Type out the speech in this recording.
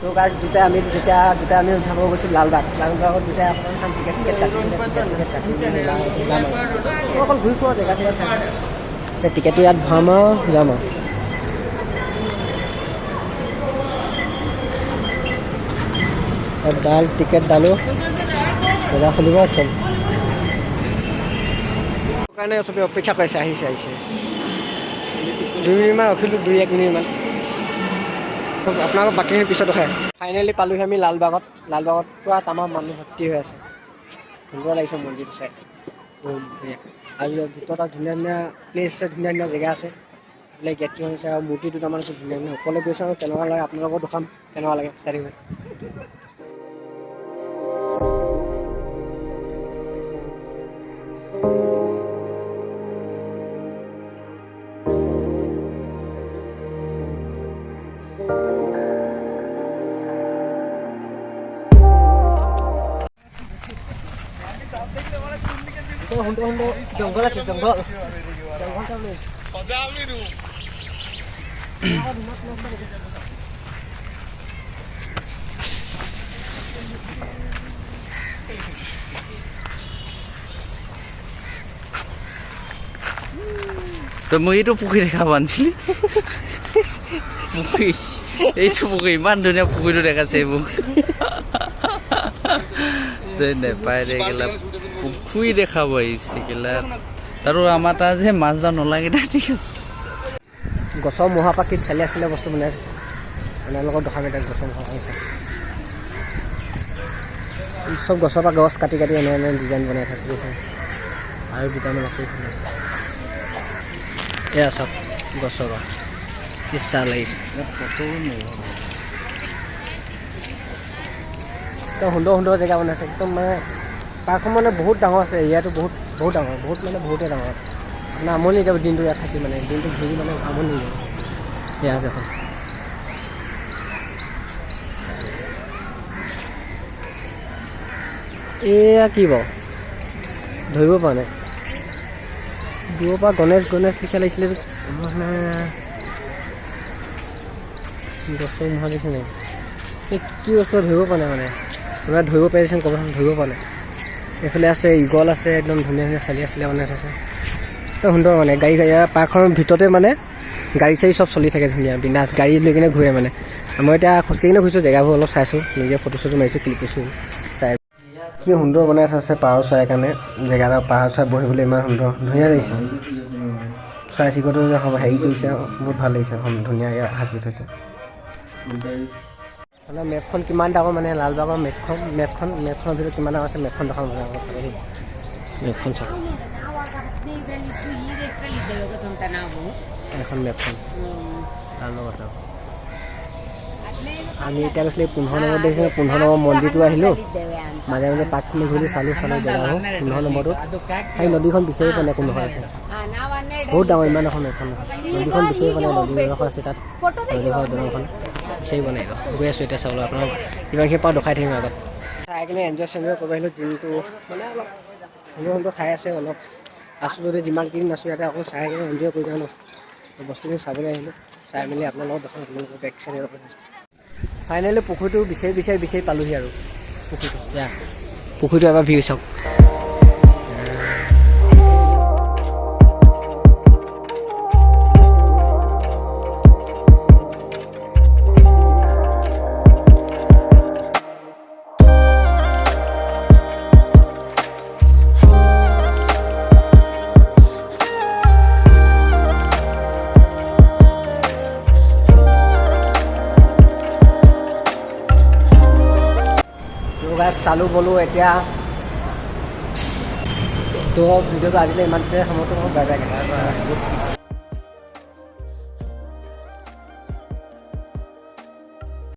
তো গাইজ দুটাই আমি উঠাব গৈছোঁ লালবাগত দুটাই অকণমান টিকেট অকল ঘূৰি ফুৰা জেগা চেগা চাই টিকেটটো ইয়াত ভৰাম আৰু যাম আৰু টিকেট ডালো জেগা খুলিব চল কাৰণে চবেই অপেক্ষা কৰিছে আহিছে 2 মিনিটমান ৰখিলোঁ 2-1 মিনিটমান আপোনালোকক বাকীখিনি পিছত দেখায় ফাইনেলি পালোহি আমি লালবাগত পুৰা তামাম মানুহ ভৰ্তি হৈ আছে সুন্দৰ লাগিছে মন্দিৰটো চাই বহুত ধুনীয়া আৰু ভিতৰত ধুনীয়া ধুনীয়া প্লেচ আছে ধুনীয়া ধুনীয়া জেগা আছে এইবিলাক গেট কিমান আছে আৰু মূৰ্তি দুটামান আছে ধুনীয়া ধুনীয়া ওপৰলৈ গৈছে আৰু কেনেকুৱা লাগে আপোনালোকক দেখাম কেনেকুৱা লাগে চাৰিওফালে জংঘল আছে জংঘল তো মই এইটো পুখুৰী দেখা পোৱা নাছিলি পুখুৰী এইটো পুখুৰী ইমান ধুনীয়া পুখুৰীটো দেখাইছে মোক নেপায় দে গেলা পুখুৰী দেখাব আহিছে গেলা তাৰো আমাৰ তাত যে মাছ ধৰা নলাগে ঠিক আছে গছৰ মহাপাকীত চালি আছিলে বস্তু বনাই থৈছে মানে লগত দেখাম এতিয়া গছৰ মহাপাকী চব গছৰ পৰা গছ কাটি এনে ডিজাইন বনাই থৈছে আৰু দুটামান আছে এয়া চব গছৰ পৰা ইচ্ছা লাগিছে একদম সুন্দৰ জেগা বনাইছে একদম মানে পাৰ্কখন মানে বহুত ডাঙৰ আছে এৰিয়াটো বহুত ডাঙৰ বহুতেই ডাঙৰ মানে আমনি যাব দিনটো ইয়াত থাকি মানে দিনটো ঘূৰি মানে আমনি যাব এয়া আছে এখন এয়া কি বাৰু ধৰিব পৰা নাই দূৰৰ পৰা গণেশ লিখা লাগিছিলে মানে গছৰ মুহা দিছে নাই এই কি বস্তু ধৰিব পৰা নাই মানে আপোনাৰ ধৰিব পাৰিছেন ক'ৰবাখন ধৰিব পৰা নাই এইফালে আছে ইগল আছে একদম ধুনীয়া ধুনীয়া চালি আছিলে বনাই থৈছে একদম সুন্দৰ মানে গাড়ী পাৰ্কখনৰ ভিতৰতে মানে গাড়ী চাড়ী চব চলি থাকে ধুনীয়া বিন্দাছ গাড়ী লৈ কিনে ঘূৰে মানে মই এতিয়া খোজকাঢ়ি কিনে ঘূৰিছোঁ জেগাবোৰ অলপ চাইছোঁ নিজে ফটো চটো মাৰিছোঁ ক্লিক কৰিছোঁ চাই কি সুন্দৰ বনাই থৈছে পাৰ চৰাইৰ কাৰণে জেগাটা পাৰ চৰাই বহিবলৈ ইমান সুন্দৰ ধুনীয়া লাগিছে চৰাই চিৰিকটিও যে হেৰি কৰিছে বহুত ভাল লাগিছে ধুনীয়াকৈ সাজি থৈছে মানে মেপখন কিমান ডাঙৰ মানে লালবাগৰ মেপখনৰ ভিতৰত কিমান ডাঙৰ আছে মেপখন দেখাম মেপখন চাওক এখন মেপখন লালবাগৰ চাওক আমি এতিয়া গৈছিলোঁ 15 নম্বৰ দেখিছোঁ 15 নম্বৰ মন্দিৰটো আহিলোঁ মাজে পাকখিনি ঘূৰি চালোঁ জেগাবোৰ 15 নম্বৰটো সেই নদীখন বিচাৰি পোৱা নাই কোনডোখৰ আছে বহুত ডাঙৰ ইমান এখন এখন নদীখন বিচাৰি পোৱা নাই নদীডোখৰ আছে তাত নদীখন দলংখন বিচাৰি পোৱা নাই গৈ আছোঁ এতিয়া চাবলৈ আপোনাক কিমানখিনি পাওঁ দেখাই থাকিম আগত চাই কিনে এনজয় কৰিব আহিলোঁ দিনটো মানে অলপ সুন্দৰ ঠাই আছে অলপ আছোঁ যদি যিমানখিনি আছোঁ ইয়াতে অকল চাই কিনে এনজয় কৰি যাওঁ ন বস্তুখিনি চাবলৈ আহিলোঁ চাই মেলি আপোনাৰ লগত দেখাওঁ আপোনালোকৰ বেক চাইডে ফাইনেলি পুখুৰীটো বিচাৰি পালোহি আৰু পুখুৰীটো এবাৰ ভিউ চাওক চালোঁ বলো এতিয়া তো ভিডিঅ'টো আজিলৈ ইমানতে সময়টো বাই বাই